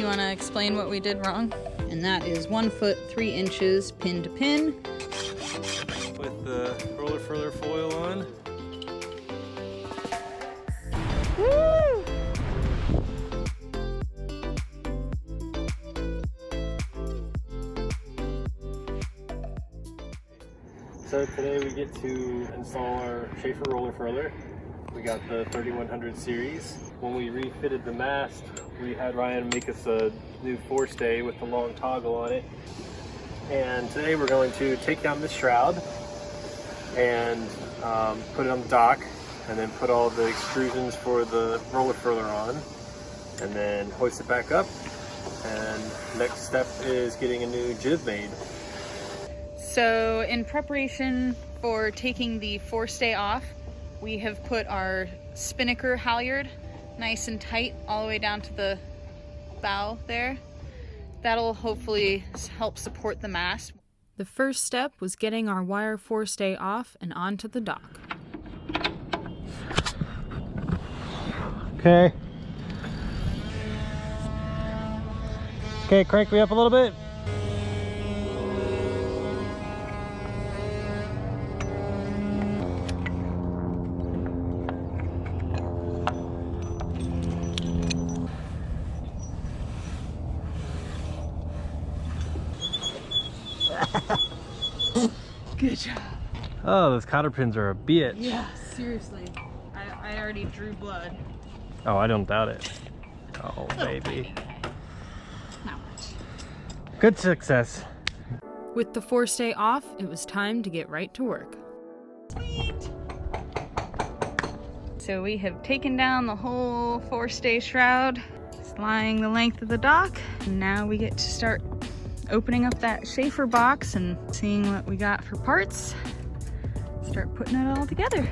you want to explain what we did wrong? And that is 1 foot 3 inches pin to pin. With the roller furler foil on. Woo! So today we get to install our Schaefer roller furler. We got the 3100 series. When we refitted the mast, we had Ryan make us a new forestay with the long toggle on it. And today we're going to take down this shroud and put it on the dock, and then put all the extrusions for the roller furler on, and then hoist it back up. And next step is getting a new jib made. So in preparation for taking the forestay off, we have put our spinnaker halyard nice and tight all the way down to the bow there. That'll hopefully help support the mast. The first step was getting our wire forestay off and onto the dock. Okay. Okay, crank me up a little bit. Good job. Oh, those cotter pins are a bitch. Yeah, seriously. I already drew blood. Oh, I don't doubt it. Oh, baby. Not much. Good success. With the forestay off, it was time to get right to work. Sweet! So we have taken down the whole forestay shroud. It's lying the length of the dock. And now we get to start opening up that Schaefer box and seeing what we got for parts. Start putting it all together.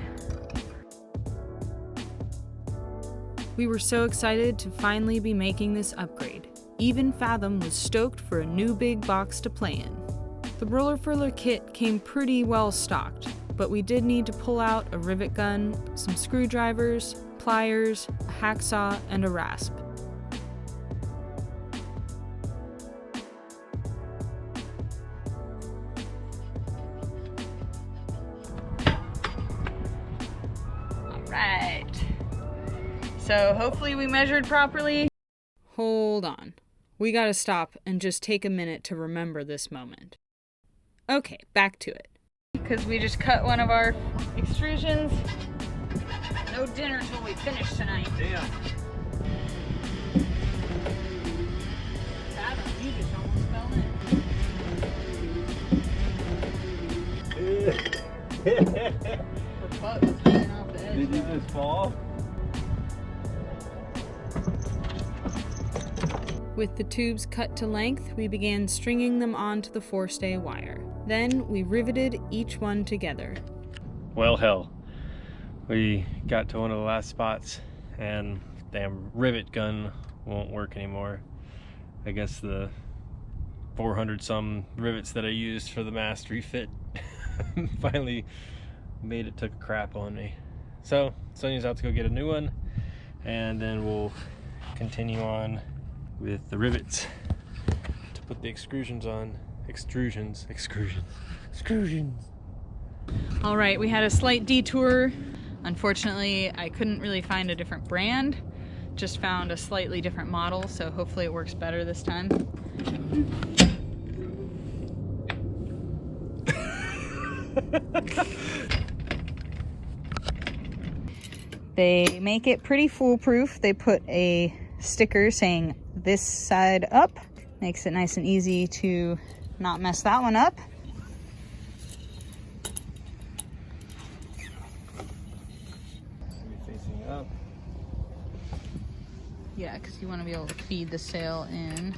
We were so excited to finally be making this upgrade. Even Fathom was stoked for a new big box to play in. The roller furler kit came pretty well stocked, but we did need to pull out a rivet gun, some screwdrivers, pliers, a hacksaw, and a rasp. Right. So hopefully we measured properly. Hold on. We gotta stop and just take a minute to remember this moment. Okay, back to it. Because we just cut one of our extrusions. No dinner till we finish tonight. Damn. Fathom, you just almost fell in. Her butt was hanging off the edge. Did you just fall? With the tubes cut to length, we began stringing them onto the forestay wire. Then we riveted each one together. Well, hell. We got to one of the last spots and damn rivet gun won't work anymore. I guess the 400 some rivets that I used for the mast refit finally made it took a crap on me. So Sonia's out to go get a new one, and then we'll continue on with the rivets to put the extrusions on. Extrusions. All right, we had a slight detour. Unfortunately, I couldn't really find a different brand. Just found a slightly different model, so hopefully it works better this time. They make it pretty foolproof. They put a sticker saying this side up. Makes it nice and easy to not mess that one up. Facing up. Yeah, because you want to be able to feed the sail in.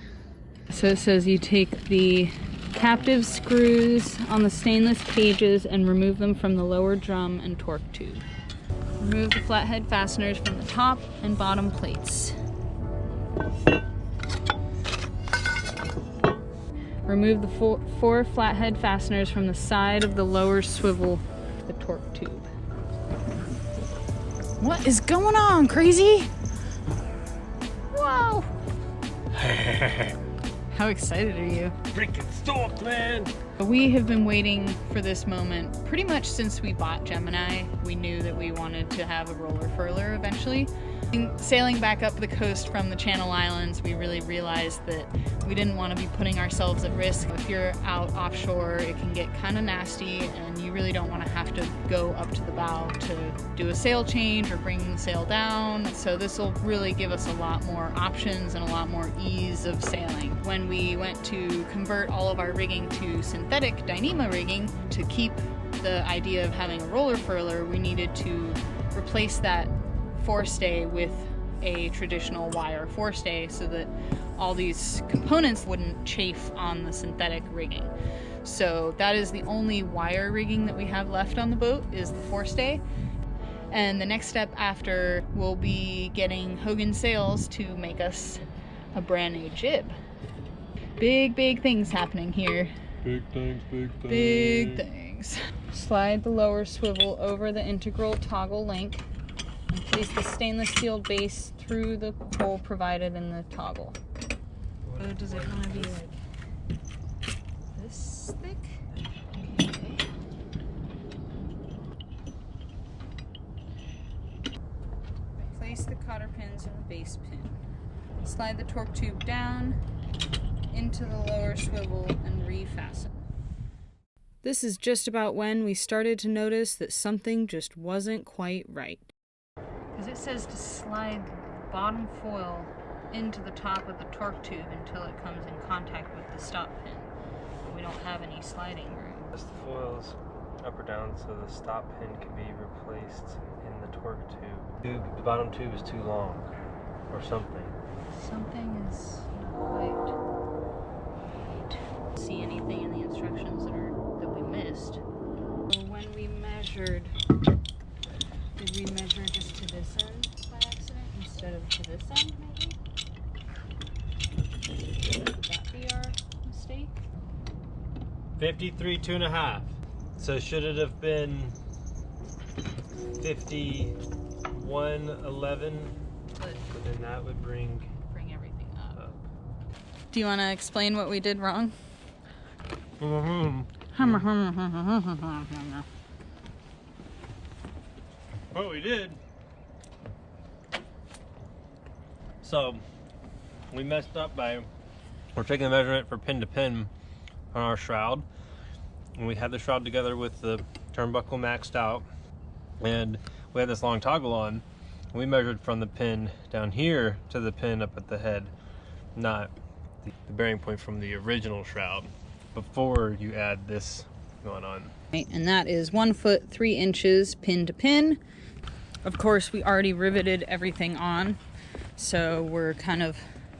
So it says you take the captive screws on the stainless cages and remove them from the lower drum and torque tube. Remove the flathead fasteners from the top and bottom plates. Remove the four flathead fasteners from the side of the lower swivel of the torque tube. What is going on, crazy? Whoa! How excited are you? Freaking stoked, man! We have been waiting for this moment pretty much since we bought Gemini. We knew that we wanted to have a roller furler eventually. Sailing back up the coast from the Channel Islands, we really realized that we didn't want to be putting ourselves at risk. If you're out offshore, it can get kind of nasty, and you really don't want to have to go up to the bow to do a sail change or bring the sail down. So this will really give us a lot more options and a lot more ease of sailing. When we went to convert all of our rigging to synthetic Dyneema rigging, to keep the idea of having a roller furler, we needed to replace that forestay with a traditional wire forestay so that all these components wouldn't chafe on the synthetic rigging. So that is the only wire rigging that we have left on the boat, is the forestay. And the next step after will be getting Hogan Sails to make us a brand new jib. Big things happening here. Big things, Big things. Slide the lower swivel over the integral toggle link and place the stainless steel base through the hole provided in the toggle. So does it want to be like this thick? Okay. Place the cotter pins in the base pin. Slide the torque tube down into the lower swivel and refasten. This is just about when we started to notice that something just wasn't quite right. Because it says to slide the bottom foil into the top of the torque tube until it comes in contact with the stop pin. We don't have any sliding room. Just the foils up or down so the stop pin can be replaced in the torque tube. The bottom tube is too long or something. Something is not quite right. See anything in the instructions that we missed. So when we measured, did we measure just to this end by accident instead of to this end, maybe? Would that be our mistake? 53 2.5. So should it have been 51 11? But then that would bring everything up. Do you want to explain what we did wrong? What we did. So we messed up by we're taking the measurement for pin to pin on our shroud, and we had the shroud together with the turnbuckle maxed out, and we had this long toggle on. We measured from the pin down here to the pin up at the head, not the bearing point from the original shroud, before you add this going on. Right, and that is 1 foot 3 inches pin to pin. Of course, we already riveted everything on, so we're kind of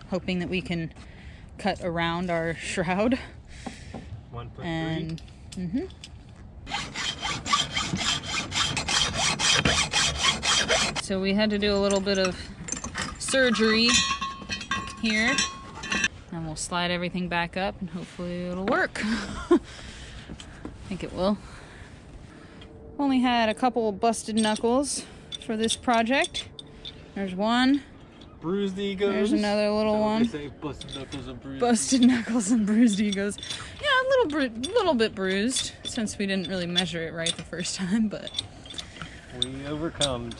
hoping that we can cut around our shroud. 1 foot and 3. So we had to do a little bit of surgery here, and we'll slide everything back up and hopefully it'll work. I think it will. Only had a couple busted knuckles for this project. There's one. Bruised egos. There's another little one. Say busted knuckles and bruised. Busted knuckles and bruised egos. Yeah, a little bit bruised, since we didn't really measure it right the first time, but We overcome.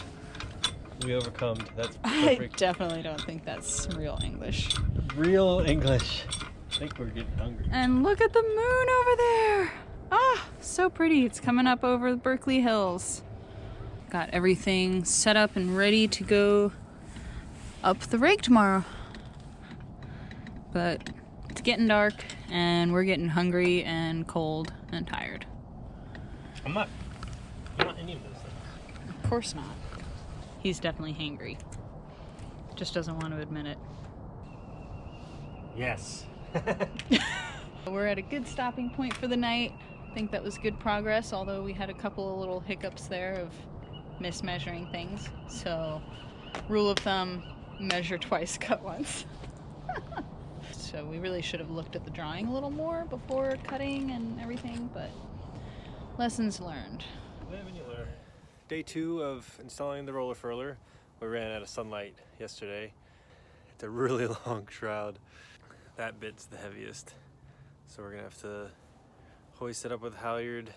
That's I perfect. definitely don't think that's real English. Real English. I think we're getting hungry. And look at the moon over there. Ah, so pretty. It's coming up over the Berkeley Hills. Got everything set up and ready to go up the rig tomorrow. But it's getting dark and we're getting hungry and cold and tired. I'm not any of those things. Of course not. He's definitely hangry. Just doesn't want to admit it. Yes. We're at a good stopping point for the night. I think that was good progress, although we had a couple of little hiccups there of mismeasuring things. So, rule of thumb, measure twice, cut once. So we really should have looked at the drawing a little more before cutting and everything, but lessons learned. Day 2 of installing the roller furler. We ran out of sunlight yesterday. a really long shroud. That bit's the heaviest. So we're gonna have to hoist it up with halyard,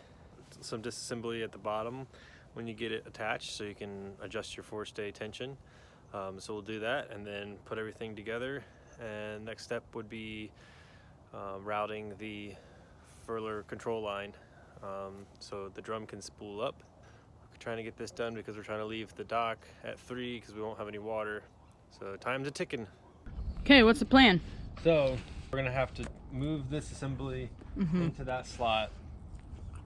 some disassembly at the bottom when you get it attached so you can adjust your forestay tension. So we'll do that and then put everything together. And next step would be routing the furler control line so the drum can spool up. We're trying to get this done because we're trying to leave the dock at 3 because we won't have any water. So time's a-ticking. Okay, what's the plan? So we're gonna have to move this assembly into that slot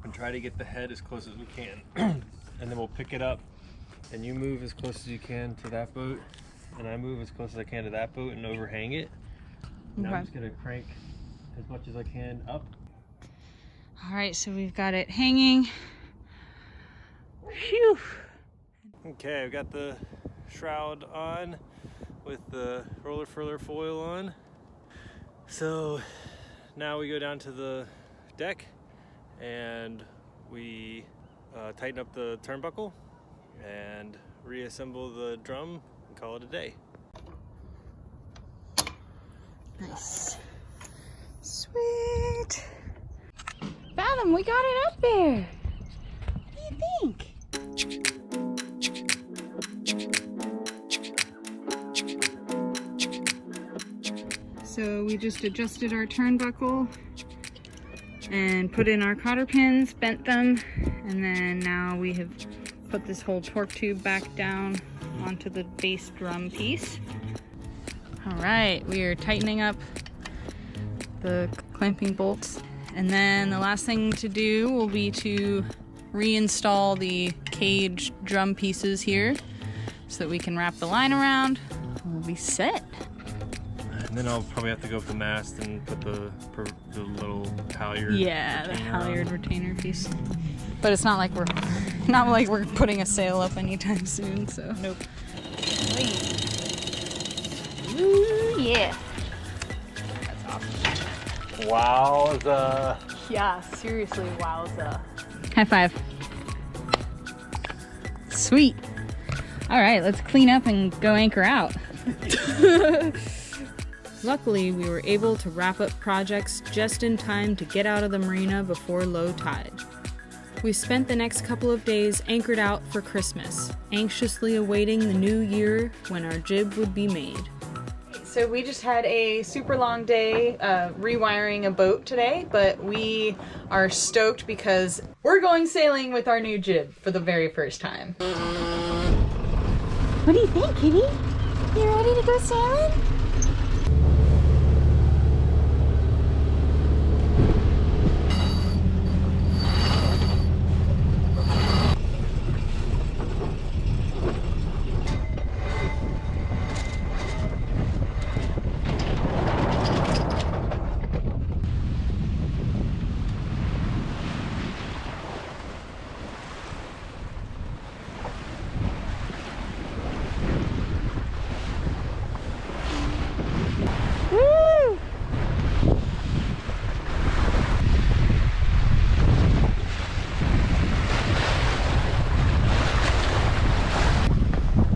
and try to get the head as close as we can. And then we'll pick it up and you move as close as you can to that boat and I move as close as I can to that boat and overhang it. Now I'm just gonna crank as much as I can up. All right, so we've got it hanging. Phew. Okay, I've got the shroud on with the roller furler foil on. So now we go down to the deck and we tighten up the turnbuckle and reassemble the drum and call it a day. Nice. Sweet. Fathom, we got it up there. What do you think? So we just adjusted our turnbuckle and put in our cotter pins, bent them, and then now we have put this whole torque tube back down onto the base drum piece. All right, we are tightening up the clamping bolts. And then the last thing to do will be to reinstall the cage drum pieces here so that we can wrap the line around and we'll be set. And then I'll probably have to go up the mast and put the little halyard. Yeah, the halyard retainer piece. But it's not like we're putting a sail up anytime soon, so nope. Ooh, yeah. That's awesome. Wowza. Yeah, seriously, wowza. High five. Sweet. All right, let's clean up and go anchor out. Luckily, we were able to wrap up projects just in time to get out of the marina before low tide. We spent the next couple of days anchored out for Christmas, anxiously awaiting the new year when our jib would be made. So we just had a super long day rewiring a boat today, but we are stoked because we're going sailing with our new jib for the very first time. What do you think, Kitty? You ready to go sailing?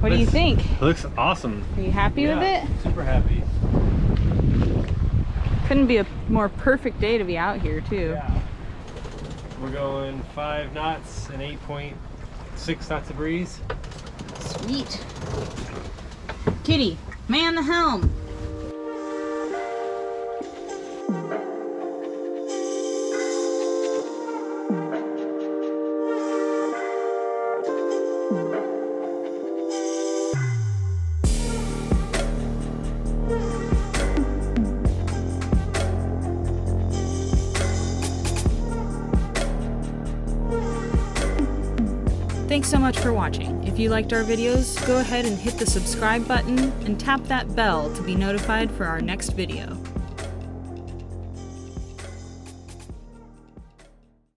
What do you think? It looks awesome. Are you happy with it? Super happy. Couldn't be a more perfect day to be out here too. Yeah. We're going 5 knots and 8.6 knots of breeze. Sweet. Kitty, man the helm. Thanks so much for watching. If you liked our videos, go ahead and hit the subscribe button and tap that bell to be notified for our next video.